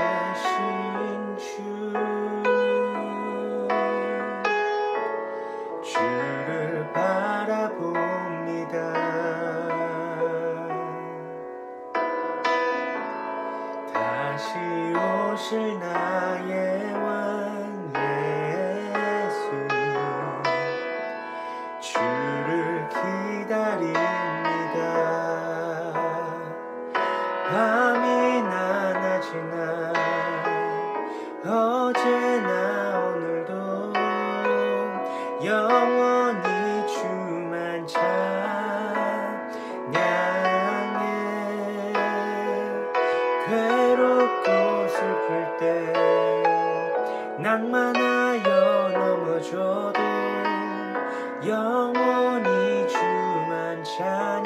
되신 주를 바라봅니다. 다시 오실 나의 왕 예수, 주를 기다립니다. 밤이나 낮이나 어제나 오늘도 영원히 주만 찬양해. 괴롭고 슬플 때 낭만하여 넘어져도 영원히 주만 찬양하겠네.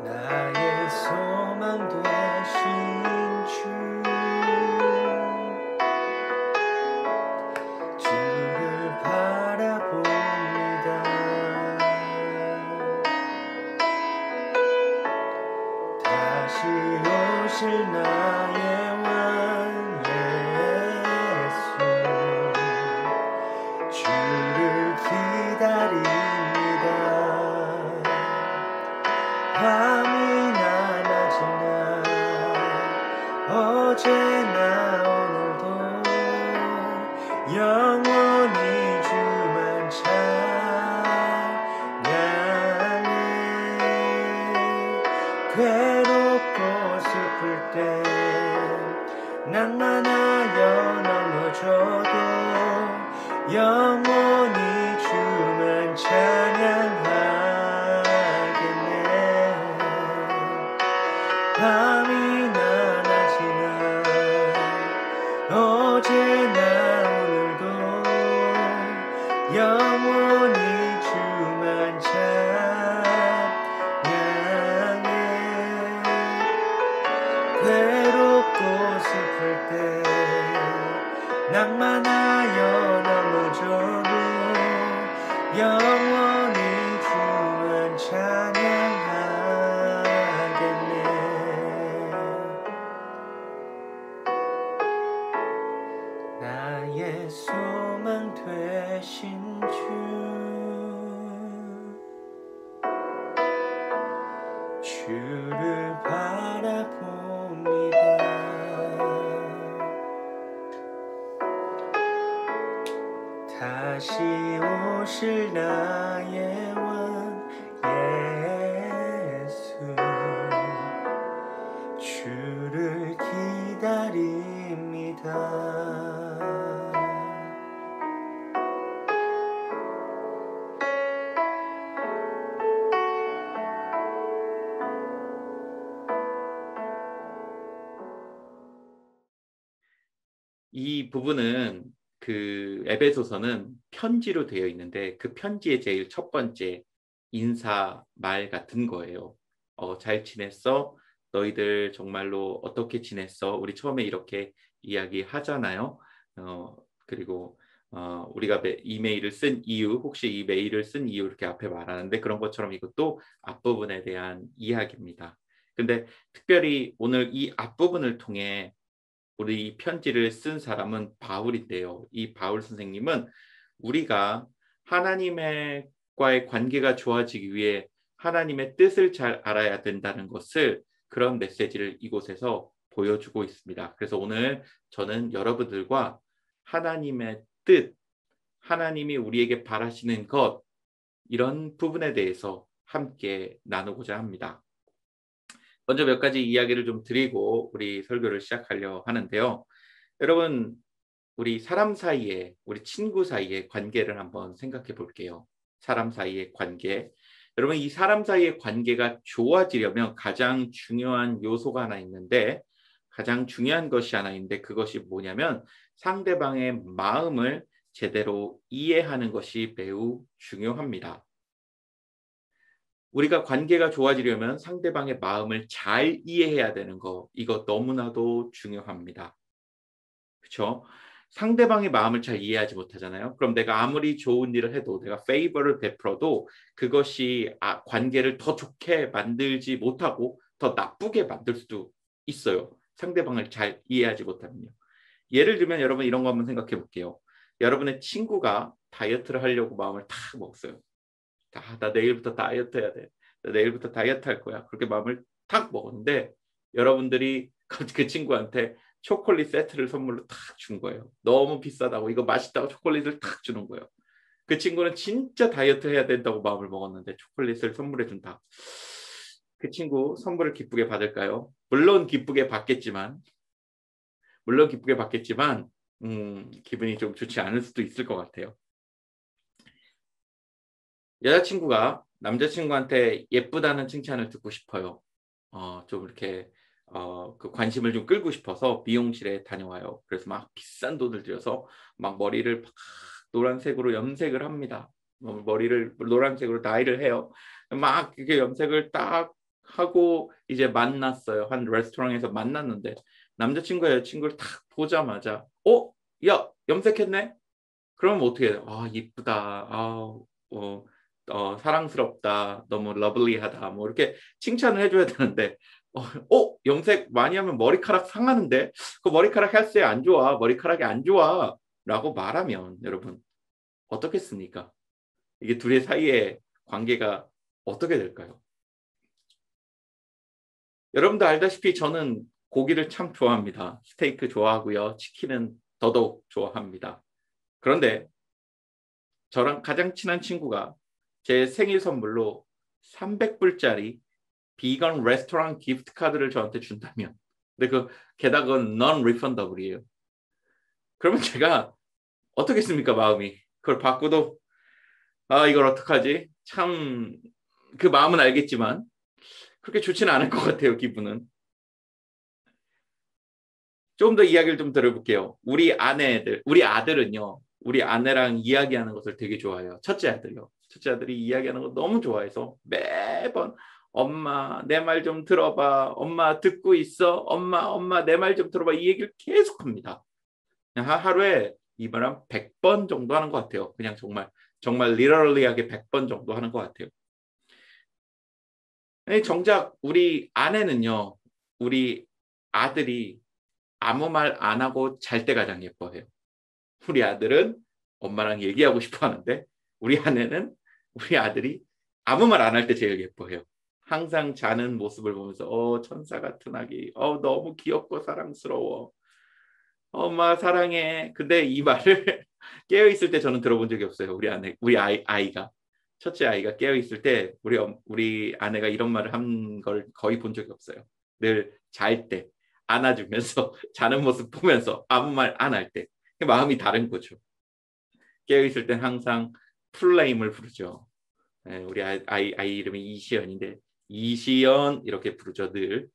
나의 소망 되신 주를 바라봅니다. 다시 오실 나의 왕 예수, 주를 기다립니다. 밤이나 낮이나 어제나 오늘도 영원히 주만 찬양해. 괴롭고 슬플 때 낭만하여 넘어져도 영원히 주만 찬양하겠네. 밤이나 낮이나 어제나 오늘도 영원히 주만 찬양해. 괴롭고 슬플 때 낭만하여 넘어져도 영원히 주만 찬양하겠네. 나의 소망 되신 주를 바라봅니다. 다시 오실 나의 왕 예수, 주를 기다립니다. 이 부분은 그 에베소서는 편지로 되어 있는데 그 편지의 제일 첫 번째 인사 말 같은 거예요. 잘 지냈어? 너희들 정말로 어떻게 지냈어? 우리 처음에 이렇게 이야기하잖아요. 그리고 우리가 이메일을 쓴 이유, 혹시 이 메일을 쓴 이유 이렇게 앞에 말하는데 그런 것처럼 이것도 앞부분에 대한 이야기입니다. 근데 특별히 오늘 이 앞부분을 통해 우리 편지를 쓴 사람은 바울인데요. 이 바울 선생님은 우리가 하나님과의 관계가 좋아지기 위해 하나님의 뜻을 잘 알아야 된다는 것을, 그런 메시지를 이곳에서 보여주고 있습니다. 그래서 오늘 저는 여러분들과 하나님의 뜻, 하나님이 우리에게 바라시는 것, 이런 부분에 대해서 함께 나누고자 합니다. 먼저 몇 가지 이야기를 좀 드리고 우리 설교를 시작하려 하는데요. 여러분, 우리 사람 사이에, 우리 친구 사이의 관계를 한번 생각해 볼게요. 사람 사이의 관계. 여러분, 이 사람 사이의 관계가 좋아지려면 가장 중요한 요소가 하나 있는데, 가장 중요한 것이 하나 있는데 그것이 뭐냐면 상대방의 마음을 제대로 이해하는 것이 매우 중요합니다. 우리가 관계가 좋아지려면 상대방의 마음을 잘 이해해야 되는 거, 이거 너무나도 중요합니다. 그렇죠? 상대방의 마음을 잘 이해하지 못하잖아요. 그럼 내가 아무리 좋은 일을 해도 내가 페이버를 베풀어도 그것이 관계를 더 좋게 만들지 못하고 더 나쁘게 만들 수도 있어요. 상대방을 잘 이해하지 못하면요. 예를 들면 여러분 이런 거 한번 생각해 볼게요. 여러분의 친구가 다이어트를 하려고 마음을 탁 먹었어요. 나 내일부터 다이어트 해야 돼. 나 내일부터 다이어트 할 거야. 그렇게 마음을 탁 먹었는데 여러분들이 그 친구한테 초콜릿 세트를 선물로 탁 준 거예요. 너무 비싸다고 이거 맛있다고 초콜릿을 탁 주는 거예요. 그 친구는 진짜 다이어트 해야 된다고 마음을 먹었는데 초콜릿을 선물해 준다. 그 친구 선물을 기쁘게 받을까요? 물론 기쁘게 받겠지만 기분이 좀 좋지 않을 수도 있을 것 같아요. 여자친구가 남자친구한테 예쁘다는 칭찬을 듣고 싶어요. 좀 이렇게 그 관심을 좀 끌고 싶어서 미용실에 다녀와요. 그래서 막 비싼 돈을 들여서 막 머리를 막 노란색으로 염색을 합니다. 머리를 노란색으로 다이를 해요. 막 이렇게 염색을 딱 하고 이제 만났어요. 한 레스토랑에서 만났는데 남자친구가 여자친구를 딱 보자마자 야 염색했네? 그러면 어떻게 해요? 이쁘다. 사랑스럽다. 너무 러블리하다. 뭐 이렇게 칭찬을 해줘야 되는데 염색 많이 하면 머리카락 상하는데 그 머리카락 헬스에 안 좋아. 머리카락이 안 좋아. 라고 말하면 여러분 어떻겠습니까? 이게 둘의 사이의 관계가 어떻게 될까요? 여러분도 알다시피 저는 고기를 참 좋아합니다. 스테이크 좋아하고요. 치킨은 더더욱 좋아합니다. 그런데 저랑 가장 친한 친구가 제 생일 선물로 300불짜리 비건 레스토랑 기프트 카드를 저한테 준다면 근데 게다가 non-refundable이에요. 그러면 제가 어떻겠습니까? 마음이. 그걸 받고도 이걸 어떡하지? 참 그 마음은 알겠지만 그렇게 좋지는 않을 것 같아요. 기분은. 좀 더 이야기를 좀 들어볼게요. 우리 아들은요. 우리 아내랑 이야기하는 것을 되게 좋아해요. 첫째 아들이요. 첫째 아들이 이야기하는 거 너무 좋아해서 매번 엄마 내 말 좀 들어봐. 엄마 듣고 있어. 엄마 내 말 좀 들어봐. 이 얘기를 계속합니다. 그냥 하루에 이 말 한 100번 정도 하는 것 같아요. 그냥 정말 리얼리하게 100번 정도 하는 것 같아요. 정작 우리 아내는요. 우리 아들이 아무 말 안 하고 잘 때 가장 예뻐해요. 우리 아들은 엄마랑 얘기하고 싶어 하는데 우리 아내는 우리 아들이 아무 말 안 할 때 제일 예뻐해요. 항상 자는 모습을 보면서 천사 같은 아기, 너무 귀엽고 사랑스러워. 엄마 사랑해. 근데 이 말을 깨어 있을 때 저는 들어본 적이 없어요. 우리 아이가 첫째 아이가 깨어 있을 때 우리 아내가 이런 말을 한 걸 거의 본 적이 없어요. 늘 잘 때 안아주면서 자는 모습 보면서 아무 말 안 할 때 마음이 다른 거죠. 깨어 있을 땐 항상 풀네임을 부르죠. 우리 아이 이름이 이시연인데 이시연 이렇게 부르죠 늘.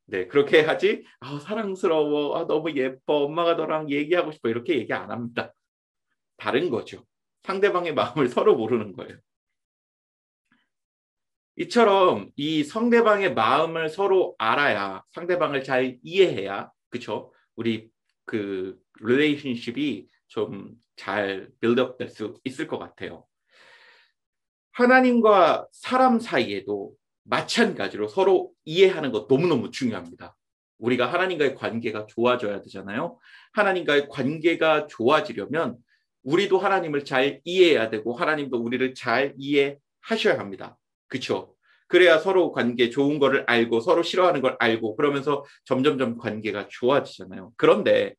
네 그렇게 하지. 사랑스러워. 너무 예뻐. 엄마가 너랑 얘기하고 싶어. 이렇게 얘기 안 합니다. 다른 거죠. 상대방의 마음을 서로 모르는 거예요. 이처럼 이 상대방의 마음을 서로 알아야 상대방을 잘 이해해야 그렇죠. 우리 그 릴레이션십이 좀 잘 빌드업 될 수 있을 것 같아요. 하나님과 사람 사이에도 마찬가지로 서로 이해하는 것 너무너무 중요합니다. 우리가 하나님과의 관계가 좋아져야 되잖아요. 하나님과의 관계가 좋아지려면 우리도 하나님을 잘 이해해야 되고 하나님도 우리를 잘 이해하셔야 합니다. 그렇죠? 그래야 서로 관계 좋은 거를 알고 서로 싫어하는 걸 알고 그러면서 점점점 관계가 좋아지잖아요. 그런데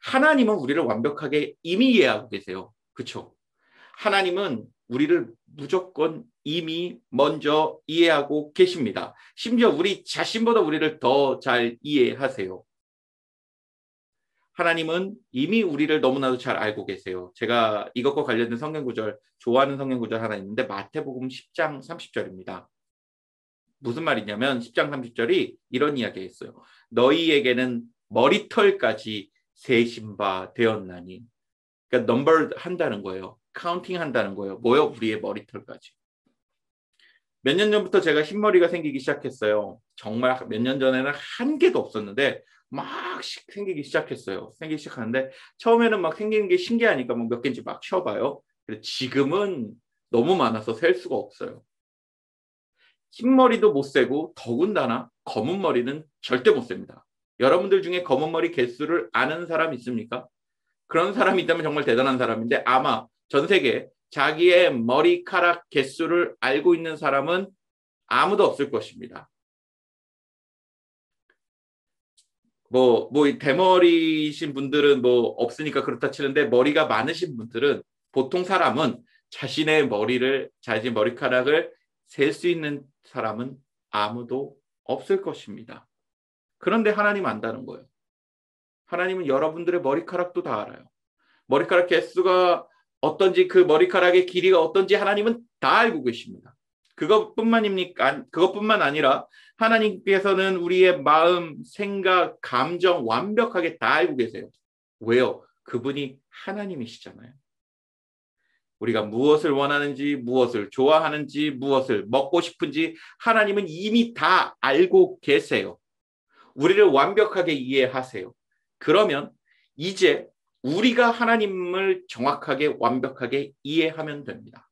하나님은 우리를 완벽하게 이미 이해하고 계세요. 그렇죠? 하나님은 우리를 무조건 이미 먼저 이해하고 계십니다. 심지어 우리 자신보다 우리를 더 잘 이해하세요. 하나님은 이미 우리를 너무나도 잘 알고 계세요. 제가 이것과 관련된 성경구절 좋아하는 성경구절 하나 있는데 마태복음 10장 30절입니다. 무슨 말이냐면 10장 30절이 이런 이야기가 있어요. 너희에게는 머리털까지 세신 바 되었나니. 그러니까 넘버 한다는 거예요. 카운팅 한다는 거예요. 뭐요? 우리의 머리털까지. 몇 년 전부터 제가 흰머리가 생기기 시작했어요. 정말 몇 년 전에는 한 개도 없었는데 막 생기기 시작했어요. 생기기 시작하는데 처음에는 막 생기는 게 신기하니까 뭐 몇 개인지 막 쉬어봐요. 근데 지금은 너무 많아서 셀 수가 없어요. 흰머리도 못 세고 더군다나 검은 머리는 절대 못 셉니다. 여러분들 중에 검은 머리 개수를 아는 사람 있습니까? 그런 사람이 있다면 정말 대단한 사람인데 아마 전 세계에 자기의 머리카락 개수를 알고 있는 사람은 아무도 없을 것입니다. 대머리이신 분들은 뭐 없으니까 그렇다 치는데 머리가 많으신 분들은 보통 사람은 자신의 머리카락을 셀 수 있는 사람은 아무도 없을 것입니다. 그런데 하나님 안다는 거예요. 하나님은 여러분들의 머리카락도 다 알아요. 머리카락 개수가 어떤지 그 머리카락의 길이가 어떤지 하나님은 다 알고 계십니다. 그것뿐만 아니라 하나님께서는 우리의 마음, 생각, 감정 완벽하게 다 알고 계세요. 왜요? 그분이 하나님이시잖아요. 우리가 무엇을 원하는지, 무엇을 좋아하는지, 무엇을 먹고 싶은지 하나님은 이미 다 알고 계세요. 우리를 완벽하게 이해하세요. 그러면 이제 우리가 하나님을 정확하게 완벽하게 이해하면 됩니다.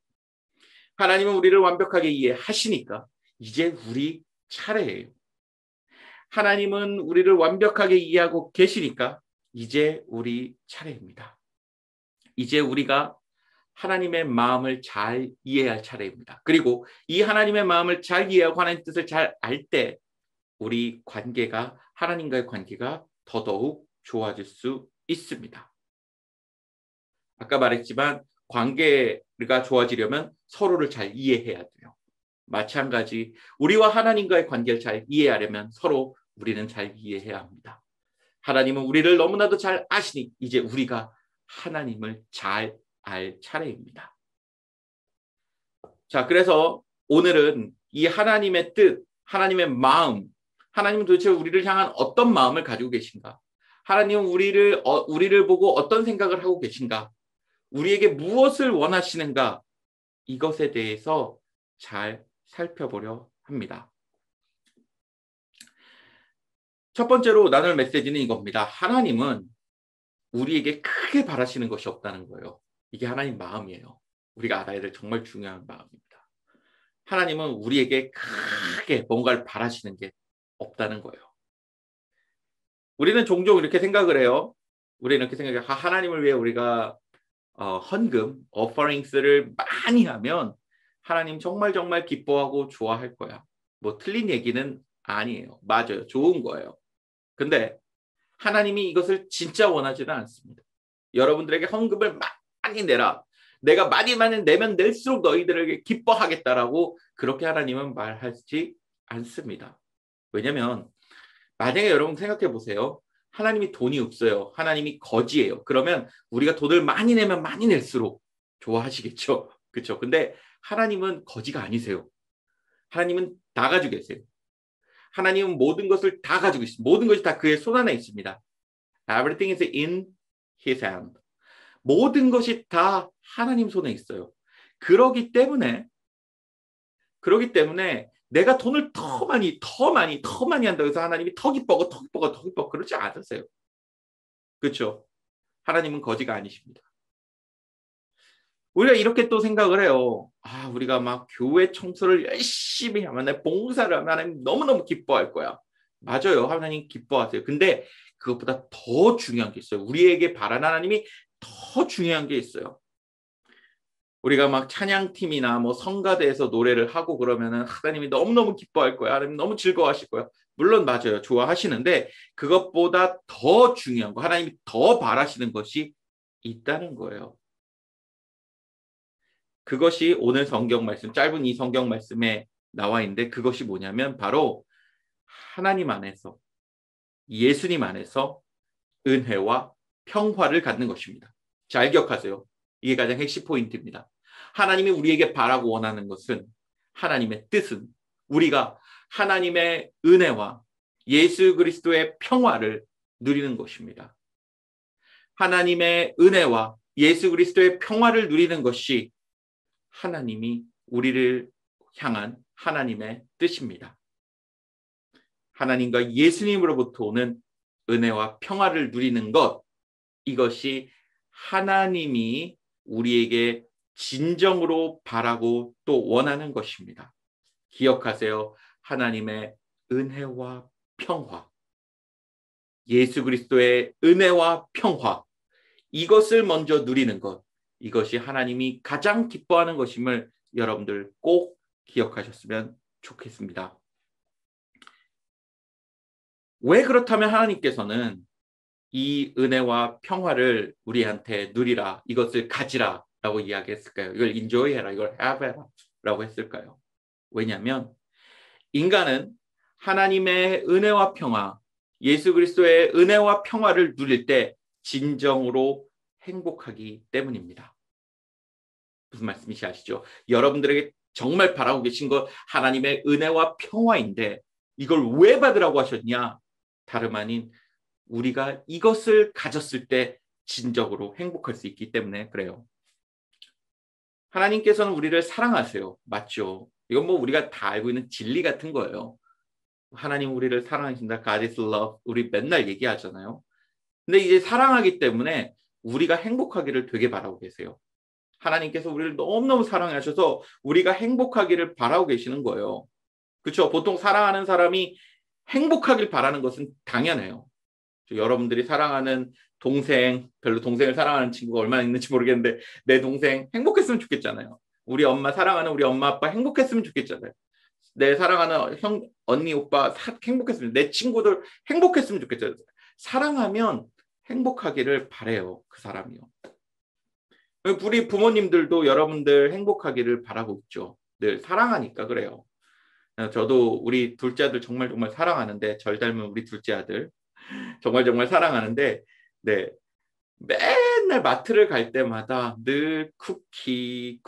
하나님은 우리를 완벽하게 이해하시니까 이제 우리 차례예요. 하나님은 우리를 완벽하게 이해하고 계시니까 이제 우리 차례입니다. 이제 우리가 하나님의 마음을 잘 이해할 차례입니다. 그리고 이 하나님의 마음을 잘 이해하고 하나님의 뜻을 잘 알 때 우리 관계가 하나님과의 관계가 더더욱 좋아질 수 있습니다. 아까 말했지만 관계가 좋아지려면 서로를 잘 이해해야 돼요. 마찬가지 우리와 하나님과의 관계를 잘 이해하려면 서로 우리는 잘 이해해야 합니다. 하나님은 우리를 너무나도 잘 아시니 이제 우리가 하나님을 잘 알 차례입니다. 자, 그래서 오늘은 이 하나님의 뜻, 하나님의 마음, 하나님은 도대체 우리를 향한 어떤 마음을 가지고 계신가? 하나님은 우리를 보고 어떤 생각을 하고 계신가? 우리에게 무엇을 원하시는가? 이것에 대해서 잘 살펴보려 합니다. 첫 번째로 나눌 메시지는 이겁니다. 하나님은 우리에게 크게 바라시는 것이 없다는 거예요. 이게 하나님 마음이에요. 우리가 알아야 될 정말 중요한 마음입니다. 하나님은 우리에게 크게 뭔가를 바라시는 게 없다는 거예요. 우리는 종종 이렇게 생각을 해요. 우리는 이렇게 생각해요. 하나님을 위해 우리가 헌금, offerings를 많이 하면 하나님 정말 기뻐하고 좋아할 거야. 뭐 틀린 얘기는 아니에요. 맞아요. 좋은 거예요. 근데 하나님이 이것을 진짜 원하지는 않습니다. 여러분들에게 헌금을 많이 내라. 내가 많이 내면 낼수록 너희들에게 기뻐하겠다라고 그렇게 하나님은 말하지 않습니다. 왜냐하면 만약에 여러분 생각해 보세요. 하나님이 돈이 없어요. 하나님이 거지예요. 그러면 우리가 돈을 많이 내면 많이 낼수록 좋아하시겠죠. 그렇죠? 근데 하나님은 거지가 아니세요. 하나님은 다 가지고 계세요. 하나님은 모든 것을 다 가지고 있습니다. 모든 것이 다 그의 손 안에 있습니다. Everything is in his hand. 모든 것이 다 하나님 손에 있어요. 그러기 때문에 내가 돈을 더 많이 한다고 해서 하나님이 더 기뻐하고 그러지 않으세요. 그렇죠? 하나님은 거지가 아니십니다. 우리가 이렇게 또 생각을 해요. 우리가 막 교회 청소를 열심히 하면, 봉사를 하면 하나님 너무너무 기뻐할 거야. 맞아요. 하나님 기뻐하세요. 근데 그것보다 더 중요한 게 있어요. 우리에게 바라는 하나님이 더 중요한 게 있어요. 우리가 막 찬양팀이나 뭐 성가대에서 노래를 하고 그러면은 하나님이 너무너무 기뻐할 거야. 하나님 너무 즐거워하실 거야. 물론 맞아요. 좋아하시는데 그것보다 더 중요한 거, 하나님이 더 바라시는 것이 있다는 거예요. 그것이 오늘 성경 말씀, 짧은 이 성경 말씀에 나와 있는데 그것이 뭐냐면 바로 하나님 안에서, 예수님 안에서 은혜와 평화를 갖는 것입니다. 잘 기억하세요. 이게 가장 핵심 포인트입니다. 하나님이 우리에게 바라고 원하는 것은, 하나님의 뜻은 우리가 하나님의 은혜와 예수 그리스도의 평화를 누리는 것입니다. 하나님의 은혜와 예수 그리스도의 평화를 누리는 것이 하나님이 우리를 향한 하나님의 뜻입니다. 하나님과 예수님으로부터 오는 은혜와 평화를 누리는 것, 이것이 하나님이 우리에게 진정으로 바라고 또 원하는 것입니다. 기억하세요. 하나님의 은혜와 평화, 예수 그리스도의 은혜와 평화, 이것을 먼저 누리는 것, 이것이 하나님이 가장 기뻐하는 것임을 여러분들 꼭 기억하셨으면 좋겠습니다. 왜 그렇다면 하나님께서는 이 은혜와 평화를 우리한테 누리라, 이것을 가지라 라고 이야기했을까요? 이걸 enjoy해라, 이걸 have해라 라고 했을까요? 왜냐하면 인간은 하나님의 은혜와 평화, 예수 그리스도의 은혜와 평화를 누릴 때 진정으로 행복하기 때문입니다. 무슨 말씀인지 아시죠? 여러분들에게 정말 바라고 계신 것 하나님의 은혜와 평화인데 이걸 왜 받으라고 하셨냐? 다름 아닌 우리가 이것을 가졌을 때 진정으로 행복할 수 있기 때문에 그래요. 하나님께서는 우리를 사랑하세요. 맞죠? 이건 뭐 우리가 다 알고 있는 진리 같은 거예요. 하나님 우리를 사랑하신다. God is love. 우리 맨날 얘기하잖아요. 근데 이제 사랑하기 때문에 우리가 행복하기를 되게 바라고 계세요. 하나님께서 우리를 너무너무 사랑하셔서 우리가 행복하기를 바라고 계시는 거예요. 그렇죠? 보통 사랑하는 사람이 행복하길 바라는 것은 당연해요. 여러분들이 사랑하는 동생, 별로 동생을 사랑하는 친구가 얼마나 있는지 모르겠는데 내 동생 행복했으면 좋겠잖아요. 우리 엄마 사랑하는 우리 엄마 아빠 행복했으면 좋겠잖아요. 내 사랑하는 형, 언니, 오빠 행복했으면, 내 친구들 행복했으면 좋겠잖아요. 사랑하면 행복하기를 바래요. 그 사람이요. 우리 부모님들도 여러분들 행복하기를 바라고 있죠. 늘 사랑하니까 그래요. 저도 우리 둘째 아들 정말 사랑하는데, 절 닮은 우리 둘째 아들 정말 사랑하는데, 네, 맨날 마트를 갈 때마다 늘 쿠키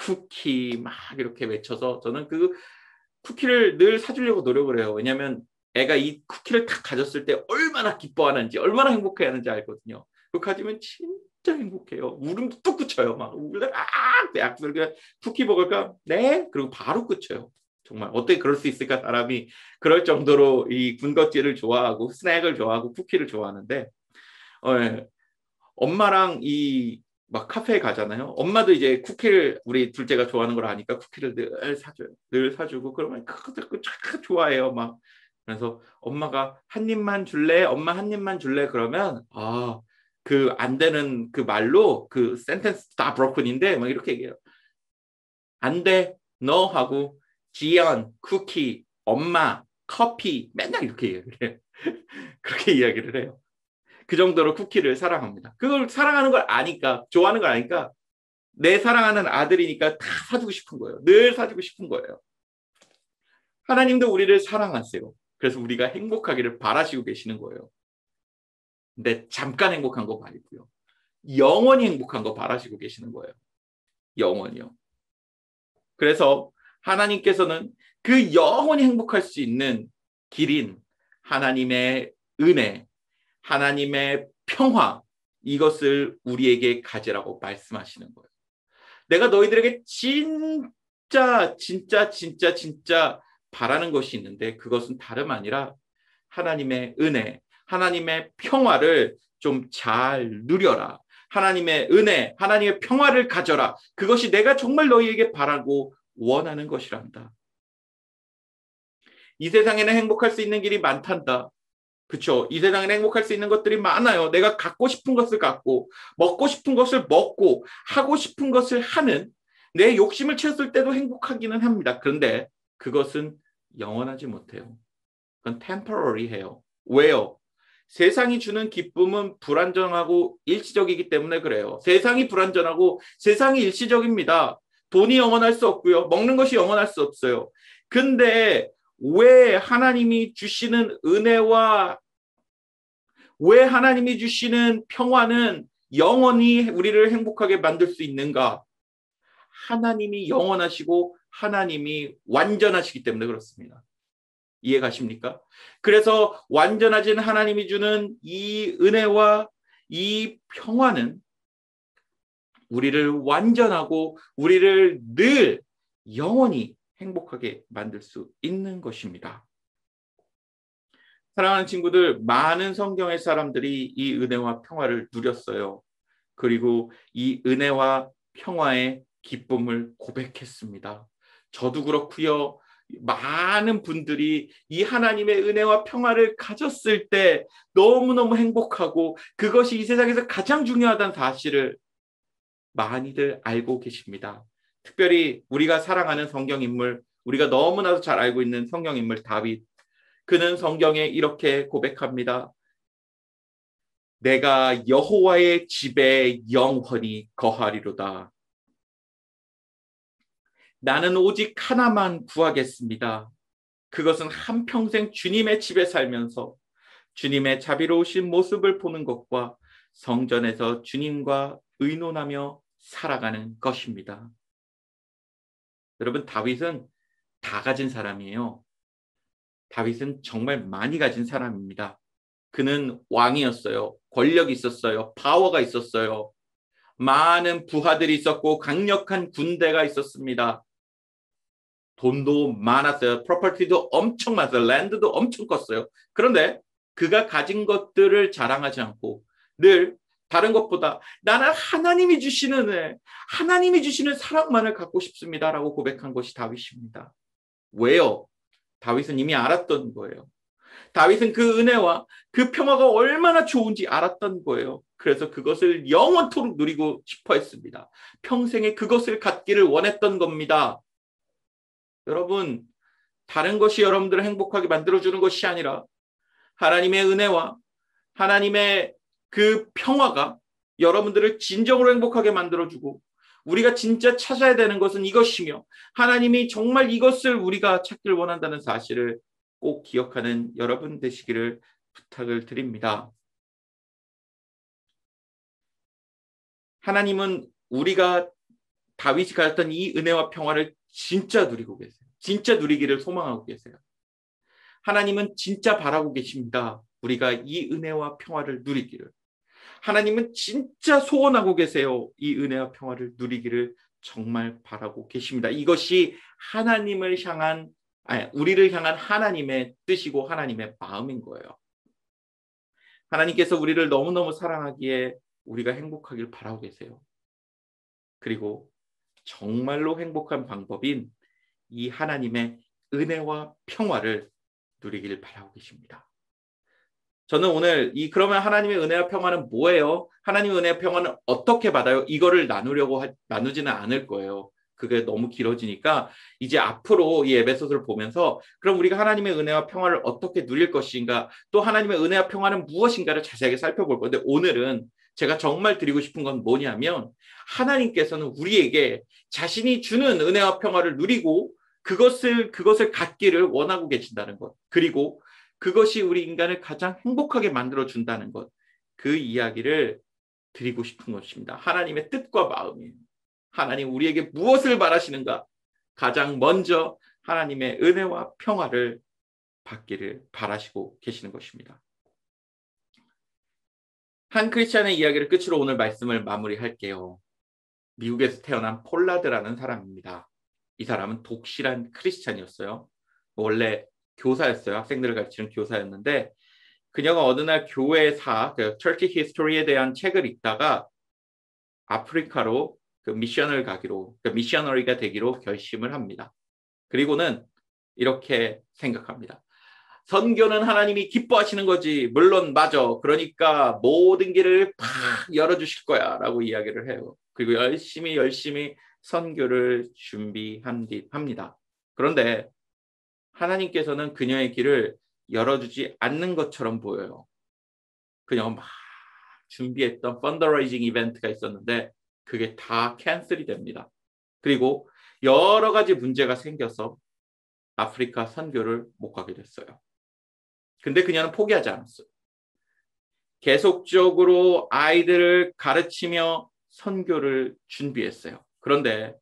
막 이렇게 외쳐서 저는 그 쿠키를 늘 사주려고 노력을 해요. 왜냐하면 애가 이 쿠키를 딱 가졌을 때 얼마나 기뻐하는지, 얼마나 행복해하는지 알거든요. 그거 가지면 진짜 행복해요. 울음도 뚝 그쳐요. 막 울다가 약속을 쿠키 먹을까? 네? 그리고 바로 그쳐요. 정말 어떻게 그럴 수 있을까? 사람이 그럴 정도로 이 군것질을 좋아하고 스낵을 좋아하고 쿠키를 좋아하는데 엄마랑 이 막 카페에 가잖아요. 엄마도 이제 쿠키를 우리 둘째가 좋아하는 걸 아니까 쿠키를 늘 사줘요. 늘 사주고 그러면 자꾸 좋아해요. 막 그래서 엄마가 한 입만 줄래? 엄마 한 입만 줄래? 그러면 그 안 되는 그 말로 그 센텐스 다 브로큰인데 막 이렇게 얘기해요. 안 돼, 너 하고 지연, 쿠키, 엄마, 커피 맨날 이렇게 이야기를 해요. 그렇게 이야기를 해요. 그 정도로 쿠키를 사랑합니다. 그걸 사랑하는 걸 아니까, 좋아하는 걸 아니까 내 사랑하는 아들이니까 다 사주고 싶은 거예요. 늘 사주고 싶은 거예요. 하나님도 우리를 사랑하세요. 그래서 우리가 행복하기를 바라시고 계시는 거예요. 근데 잠깐 행복한 거 말고요. 영원히 행복한 거 바라시고 계시는 거예요. 영원히요. 그래서 하나님께서는 그 영원히 행복할 수 있는 길인 하나님의 은혜, 하나님의 평화, 이것을 우리에게 가지라고 말씀하시는 거예요. 내가 너희들에게 진짜 바라는 것이 있는데 그것은 다름 아니라 하나님의 은혜, 하나님의 평화를 좀 잘 누려라. 하나님의 은혜, 하나님의 평화를 가져라. 그것이 내가 정말 너희에게 바라고 원하는 것이란다. 이 세상에는 행복할 수 있는 길이 많단다. 그렇죠? 이 세상에는 행복할 수 있는 것들이 많아요. 내가 갖고 싶은 것을 갖고, 먹고 싶은 것을 먹고, 하고 싶은 것을 하는 내 욕심을 채웠을 때도 행복하기는 합니다. 그런데 그것은 영원하지 못해요. 그건 temporary해요. 왜요? 세상이 주는 기쁨은 불완전하고 일시적이기 때문에 그래요. 세상이 불완전하고 세상이 일시적입니다. 돈이 영원할 수 없고요. 먹는 것이 영원할 수 없어요. 근데 왜 하나님이 주시는 은혜와 왜 하나님이 주시는 평화는 영원히 우리를 행복하게 만들 수 있는가? 하나님이 영원하시고 하나님이 완전하시기 때문에 그렇습니다. 이해가십니까? 그래서 완전하신 하나님이 주는 이 은혜와 이 평화는 우리를 완전하고 우리를 늘 영원히 행복하게 만들 수 있는 것입니다. 사랑하는 친구들, 많은 성경의 사람들이 이 은혜와 평화를 누렸어요. 그리고 이 은혜와 평화의 기쁨을 고백했습니다. 저도 그렇고요. 많은 분들이 이 하나님의 은혜와 평화를 가졌을 때 너무너무 행복하고 그것이 이 세상에서 가장 중요하다는 사실을 많이들 알고 계십니다. 특별히 우리가 사랑하는 성경인물, 우리가 너무나도 잘 알고 있는 성경인물 다윗. 그는 성경에 이렇게 고백합니다. 내가 여호와의 집에 영원히 거하리로다. 나는 오직 하나만 구하겠습니다. 그것은 한평생 주님의 집에 살면서 주님의 자비로우신 모습을 보는 것과 성전에서 주님과 의논하며 살아가는 것입니다. 여러분, 다윗은 다 가진 사람이에요. 다윗은 정말 많이 가진 사람입니다. 그는 왕이었어요. 권력이 있었어요. 파워가 있었어요. 많은 부하들이 있었고 강력한 군대가 있었습니다. 돈도 많았어요. 프로퍼티도 엄청 많았어요. 랜드도 엄청 컸어요. 그런데 그가 가진 것들을 자랑하지 않고 늘 다른 것보다 나는 하나님이 주시는 은혜, 하나님이 주시는 사랑만을 갖고 싶습니다라고 고백한 것이 다윗입니다. 왜요? 다윗은 이미 알았던 거예요. 다윗은 그 은혜와 그 평화가 얼마나 좋은지 알았던 거예요. 그래서 그것을 영원토록 누리고 싶어 했습니다. 평생에 그것을 갖기를 원했던 겁니다. 여러분, 다른 것이 여러분들을 행복하게 만들어주는 것이 아니라 하나님의 은혜와 하나님의 그 평화가 여러분들을 진정으로 행복하게 만들어주고 우리가 진짜 찾아야 되는 것은 이것이며 하나님이 정말 이것을 우리가 찾기를 원한다는 사실을 꼭 기억하는 여러분 되시기를 부탁을 드립니다. 하나님은 우리가 다윗이 가졌던 이 은혜와 평화를 진짜 누리고 계세요. 진짜 누리기를 소망하고 계세요. 하나님은 진짜 바라고 계십니다. 우리가 이 은혜와 평화를 누리기를. 하나님은 진짜 소원하고 계세요. 이 은혜와 평화를 누리기를 정말 바라고 계십니다. 이것이 하나님을 향한, 우리를 향한 하나님의 뜻이고 하나님의 마음인 거예요. 하나님께서 우리를 너무너무 사랑하기에 우리가 행복하길 바라고 계세요. 그리고 정말로 행복한 방법인 이 하나님의 은혜와 평화를 누리길 바라고 계십니다. 저는 오늘 그러면 하나님의 은혜와 평화는 뭐예요? 하나님의 은혜와 평화는 어떻게 받아요? 이거를 나누지는 않을 거예요. 그게 너무 길어지니까 이제 앞으로 이 에베소서를 보면서 그럼 우리가 하나님의 은혜와 평화를 어떻게 누릴 것인가, 또 하나님의 은혜와 평화는 무엇인가를 자세하게 살펴볼 건데, 오늘은 제가 정말 드리고 싶은 건 뭐냐면 하나님께서는 우리에게 자신이 주는 은혜와 평화를 누리고 그것을 갖기를 원하고 계신다는 것, 그리고 그것이 우리 인간을 가장 행복하게 만들어준다는 것, 그 이야기를 드리고 싶은 것입니다. 하나님의 뜻과 마음이에요. 하나님 우리에게 무엇을 바라시는가? 가장 먼저 하나님의 은혜와 평화를 받기를 바라시고 계시는 것입니다. 한 크리스찬의 이야기를 끝으로 오늘 말씀을 마무리할게요. 미국에서 태어난 폴라드라는 사람입니다. 이 사람은 독실한 크리스찬이었어요. 원래 교사였어요. 학생들을 가르치는 교사였는데 그녀가 어느 날 교회사, Church History에 대한 책을 읽다가 아프리카로 미션을 가기로, 미셔너리가 되기로 결심을 합니다. 그리고는 이렇게 생각합니다. 선교는 하나님이 기뻐하시는 거지. 물론 맞아. 그러니까 모든 길을 팍 열어주실 거야 라고 이야기를 해요. 그리고 열심히 선교를 준비합니다. 그런데 하나님께서는 그녀의 길을 열어주지 않는 것처럼 보여요. 그녀가 막 준비했던 펀더레이징 이벤트가 있었는데 그게 다 캔슬이 됩니다. 그리고 여러 가지 문제가 생겨서 아프리카 선교를 못 가게 됐어요. 근데 그녀는 포기하지 않았어요. 계속적으로 아이들을 가르치며 선교를 준비했어요. 그런데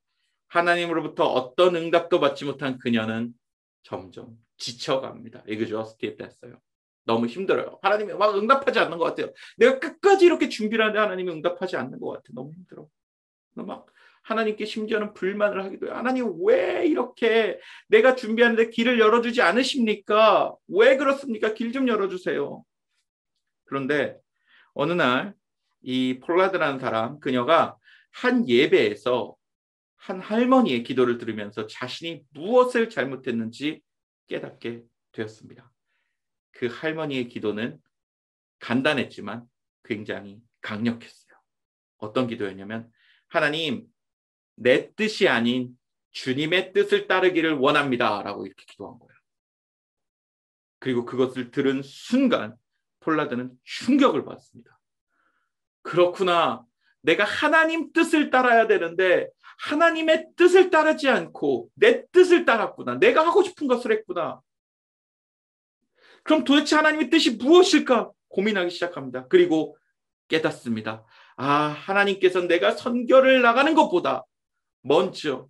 하나님으로부터 어떤 응답도 받지 못한 그녀는 점점 지쳐갑니다. exhausted 됐어요. 너무 힘들어요. 하나님이 막 응답하지 않는 것 같아요. 내가 끝까지 이렇게 준비를 하는데 하나님이 응답하지 않는 것 같아요. 너무 힘들어. 막 하나님께 심지어는 불만을 하기도 해요. 하나님 왜 이렇게 내가 준비하는데 길을 열어주지 않으십니까? 왜 그렇습니까? 길 좀 열어주세요. 그런데 어느 날 이 폴라드라는 사람, 그녀가 한 예배에서 한 할머니의 기도를 들으면서 자신이 무엇을 잘못했는지 깨닫게 되었습니다. 그 할머니의 기도는 간단했지만 굉장히 강력했어요. 어떤 기도였냐면, 하나님, 내 뜻이 아닌 주님의 뜻을 따르기를 원합니다 라고 이렇게 기도한 거예요. 그리고 그것을 들은 순간 폴라드는 충격을 받습니다. 그렇구나. 내가 하나님 뜻을 따라야 되는데 하나님의 뜻을 따르지 않고 내 뜻을 따랐구나. 내가 하고 싶은 것을 했구나. 그럼 도대체 하나님의 뜻이 무엇일까 고민하기 시작합니다. 그리고 깨닫습니다. 아, 하나님께서 내가 선교를 나가는 것보다 먼저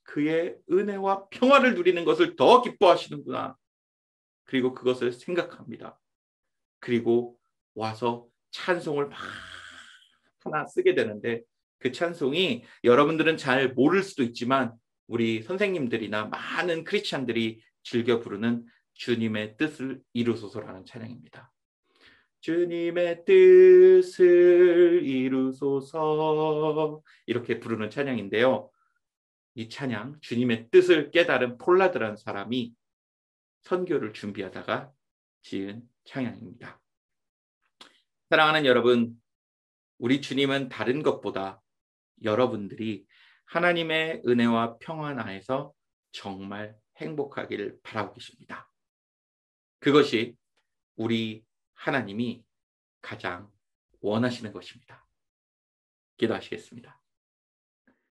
그의 은혜와 평화를 누리는 것을 더 기뻐하시는구나. 그리고 그것을 생각합니다. 그리고 와서 찬송을 막 하나 쓰게 되는데, 그 찬송이 여러분들은 잘 모를 수도 있지만 우리 선생님들이나 많은 크리스찬들이 즐겨 부르는 주님의 뜻을 이루소서라는 찬양입니다. 주님의 뜻을 이루소서, 이렇게 부르는 찬양인데요. 이 찬양, 주님의 뜻을 깨달은 폴라드라는 사람이 선교를 준비하다가 지은 찬양입니다. 사랑하는 여러분, 우리 주님은 다른 것보다 여러분들이 하나님의 은혜와 평안 안에서 정말 행복하기를 바라고 계십니다. 그것이 우리 하나님이 가장 원하시는 것입니다. 기도하시겠습니다.